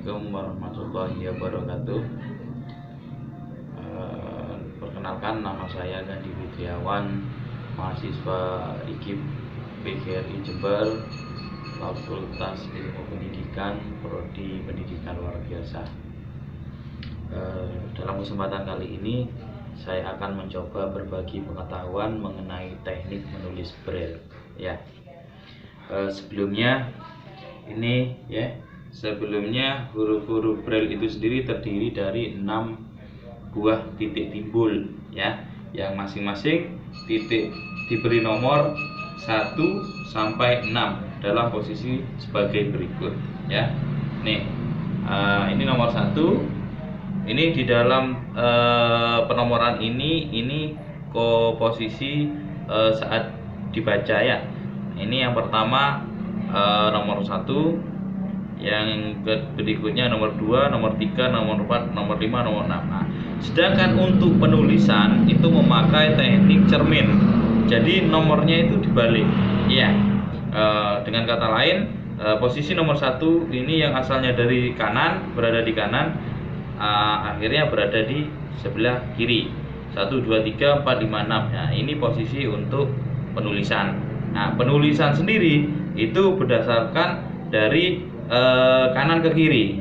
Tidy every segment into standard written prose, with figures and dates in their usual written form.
Assalamualaikum warahmatullahi wabarakatuh. Perkenalkan, nama saya Gandhi Widiawan, mahasiswa IKIP PGRI Jember, Fakultas Ilmu Pendidikan, Prodi Pendidikan Luar Biasa. Dalam kesempatan kali ini saya akan mencoba berbagi pengetahuan mengenai teknik menulis braille. Sebelumnya huruf-huruf braille itu sendiri terdiri dari 6 buah titik timbul, yang masing-masing titik diberi nomor 1 sampai 6 dalam posisi sebagai berikut, ini nomor 1. Ini di dalam penomoran ini posisi saat dibaca, Ini yang pertama nomor 1, yang berikutnya nomor 2, nomor 3, nomor 4, nomor 5, nomor 6. Sedangkan untuk penulisan itu memakai teknik cermin. Jadi nomornya itu dibalik. Dengan kata lain, posisi nomor 1 ini yang asalnya dari kanan, berada di kanan, akhirnya berada di sebelah kiri. 1, 2, 3, 4, 5, 6. Ini posisi untuk penulisan. Penulisan sendiri itu berdasarkan dari kanan ke kiri,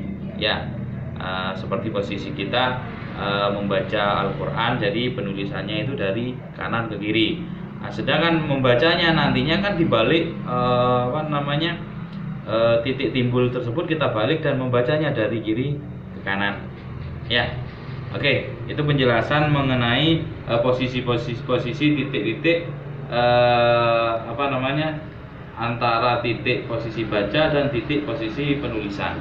seperti posisi kita membaca Al-Quran, jadi penulisannya itu dari kanan ke kiri. Sedangkan membacanya nantinya kan dibalik, titik timbul tersebut kita balik dan membacanya dari kiri ke kanan. Oke, itu penjelasan mengenai posisi titik-titik antara titik posisi baca dan titik posisi penulisan.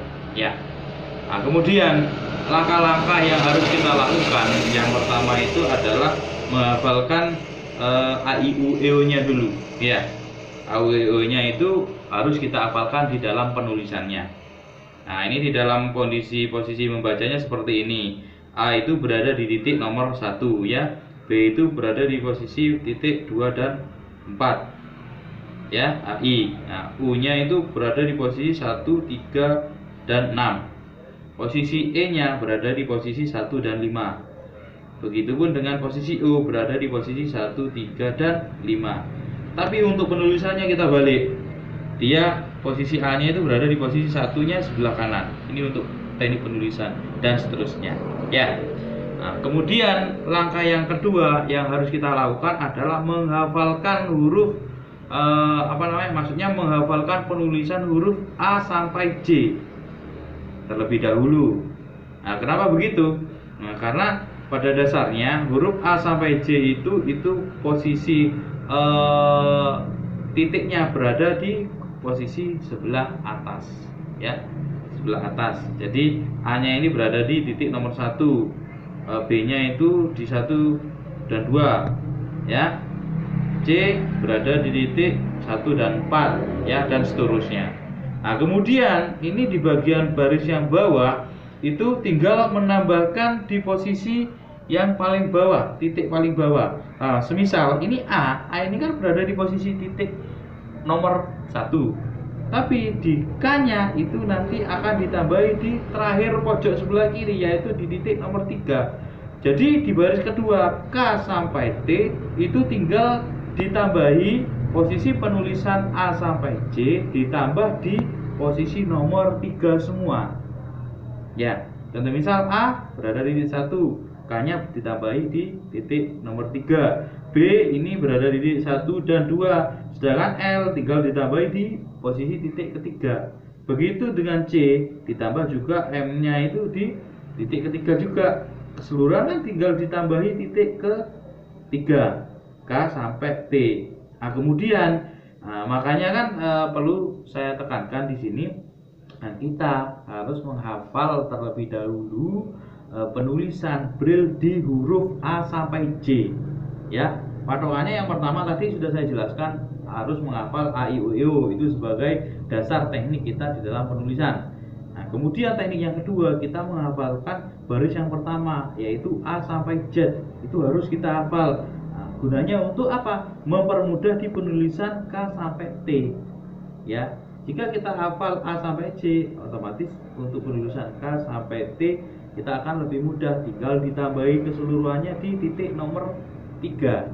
Kemudian langkah-langkah yang harus kita lakukan, yang pertama itu adalah menghafalkan A-I-U-E-O-nya dulu. A-I-U-E-O-nya itu harus kita hafalkan di dalam penulisannya. Ini di dalam kondisi posisi membacanya seperti ini. A itu berada di titik nomor 1, B itu berada di posisi titik 2 dan 4. AI. U-nya itu berada di posisi 1, 3, dan 6. Posisi E-nya berada di posisi 1 dan 5. Begitupun dengan posisi U berada di posisi 1, 3, dan 5. Tapi untuk penulisannya kita balik. Dia posisi A-nya itu berada di posisi 1-nya sebelah kanan. Ini untuk teknik penulisan dan seterusnya. Kemudian langkah yang kedua yang harus kita lakukan adalah menghafalkan huruf menghafalkan penulisan huruf A sampai J terlebih dahulu. Kenapa begitu? Karena pada dasarnya huruf A sampai J itu posisi titiknya berada di posisi sebelah atas, sebelah atas. Jadi A-nya ini berada di titik nomor 1, B-nya itu di 1 dan 2, C berada di titik 1 dan 4, dan seterusnya. Kemudian ini di bagian baris yang bawah itu tinggal menambahkan di posisi yang paling bawah, titik paling bawah. Semisal ini A ini kan berada di posisi titik nomor 1. Tapi di K-nya itu nanti akan ditambahi di terakhir pojok sebelah kiri, yaitu di titik nomor 3. Jadi di baris kedua K sampai T itu tinggal ditambahi posisi penulisan A sampai J ditambah di posisi nomor 3 semua. Contoh misal A berada di titik 1, K-nya ditambahi di titik nomor 3, B ini berada di titik 1 dan 2, sedangkan L tinggal ditambahi di posisi titik ketiga. Begitu dengan C, ditambah juga M-nya itu di titik ketiga juga. Keseluruhan kan tinggal ditambahi titik ke-3, K sampai T. Kemudian makanya kan perlu saya tekankan di sini, kita harus menghafal terlebih dahulu penulisan braille di huruf A sampai J. Patokannya yang pertama tadi sudah saya jelaskan, harus menghafal A-I-U-E-O itu sebagai dasar teknik kita di dalam penulisan. Kemudian teknik yang kedua, kita menghafalkan baris yang pertama, yaitu A sampai Z. Itu harus kita hafal. Gunanya untuk apa? Mempermudah di penulisan K sampai T. Jika kita hafal A sampai C, otomatis untuk penulisan K sampai T kita akan lebih mudah, tinggal ditambahi keseluruhannya di titik nomor 3.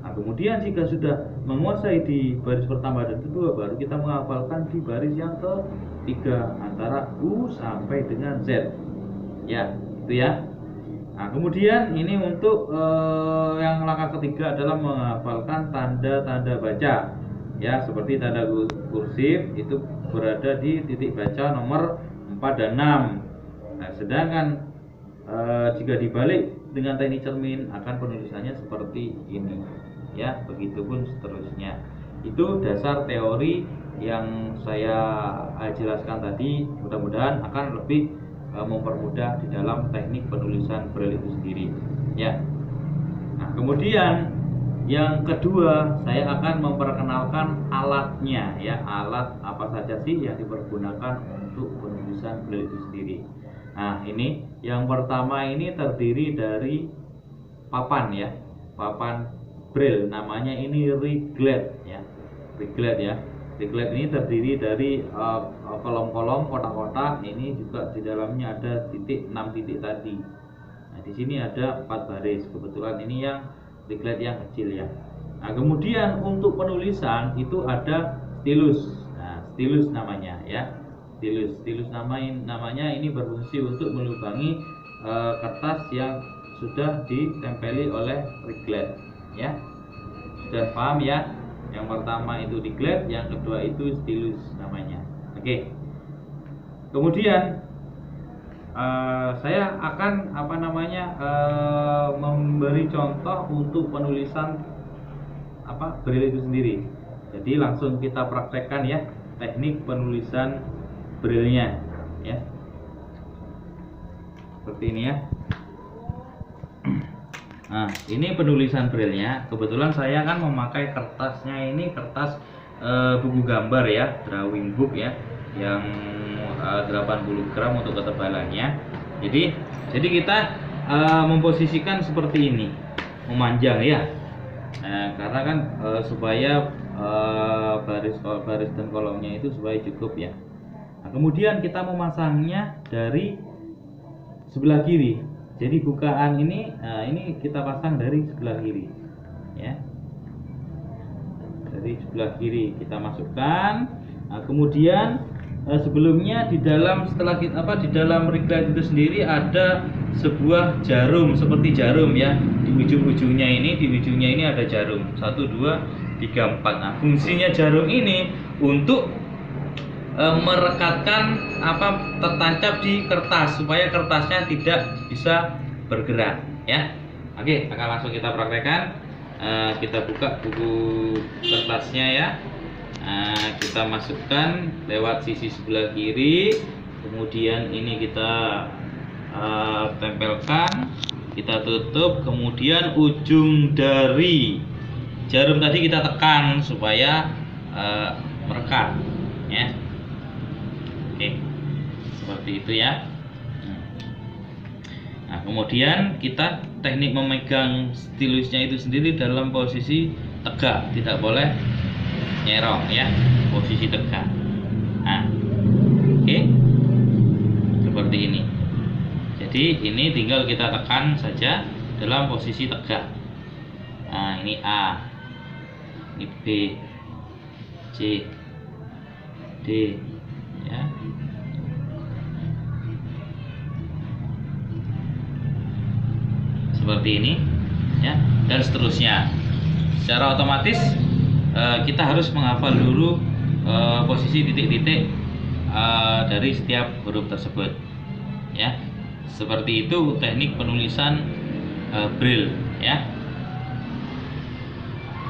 Nah, kemudian jika sudah menguasai di baris pertama dan kedua, baru kita menghafalkan di baris yang ketiga antara U sampai dengan Z. Ya, itu ya. Nah, kemudian ini untuk yang langkah ketiga adalah menghafalkan tanda-tanda baca. Ya, seperti tanda kursif itu berada di titik baca nomor 4 dan 6. Nah, sedangkan jika dibalik dengan teknik cermin akan penulisannya seperti ini. Ya, begitupun seterusnya. Itu dasar teori yang saya jelaskan tadi, mudah-mudahan akan lebih mempermudah di dalam teknik penulisan Braille itu sendiri. Ya. Nah, kemudian yang kedua saya akan memperkenalkan alatnya, ya, alat apa saja sih yang dipergunakan untuk penulisan Braille itu sendiri. Nah, ini yang pertama ini terdiri dari papan, ya, papan Braille, namanya ini Riglet, ya, Riglet, ya. Riglet ini terdiri dari kolom-kolom, kotak-kotak. Ini juga di dalamnya ada 6 titik tadi. Nah, di sini ada 4 baris. Kebetulan ini yang Riglet yang kecil, ya. Nah, kemudian untuk penulisan itu ada stylus. Nah, stylus namanya, ya. Stylus namanya ini berfungsi untuk melubangi kertas yang sudah ditempeli oleh Riglet, ya. Sudah paham, ya? Yang pertama itu Riglet, yang kedua itu stylus namanya. Oke. Kemudian saya akan memberi contoh untuk penulisan Braille itu sendiri. Jadi langsung kita praktekkan, ya, teknik penulisan Braille-nya, ya. Seperti ini, ya. Nah, ini penulisan Braille-nya. Kebetulan saya kan memakai kertasnya ini kertas buku gambar, ya, drawing book, ya, yang 80 gram untuk ketebalannya. Jadi kita memposisikan seperti ini, memanjang, ya. Nah, karena kan supaya baris dan kolomnya itu supaya cukup, ya. Nah, kemudian kita memasangnya dari sebelah kiri. Jadi bukaan ini kita pasang dari sebelah kiri, ya. Dari sebelah kiri kita masukkan. Nah, kemudian sebelumnya di dalam Riglet itu sendiri ada sebuah jarum, seperti jarum, ya. Di ujung-ujungnya ini ada jarum 1, 2, 3, 4. Nah, fungsinya jarum ini untuk merekatkan tertancap di kertas supaya kertasnya tidak bisa bergerak, ya. Oke, akan langsung kita praktekkan. Kita buka buku kertasnya, ya. Kita masukkan lewat sisi sebelah kiri, kemudian ini kita tempelkan, kita tutup, kemudian ujung dari jarum tadi kita tekan supaya merekat, ya. Oke, seperti itu, ya. Nah, kemudian kita teknik memegang stilusnya itu sendiri dalam posisi tegak, tidak boleh nyerong, ya, posisi tegak. Nah, oke, seperti ini. Jadi ini tinggal kita tekan saja dalam posisi tegak. Nah, ini A, ini B, C, D, ya. Seperti ini, ya, dan seterusnya. Secara otomatis kita harus menghafal dulu posisi titik-titik dari setiap huruf tersebut, ya. Seperti itu teknik penulisan Braille, ya.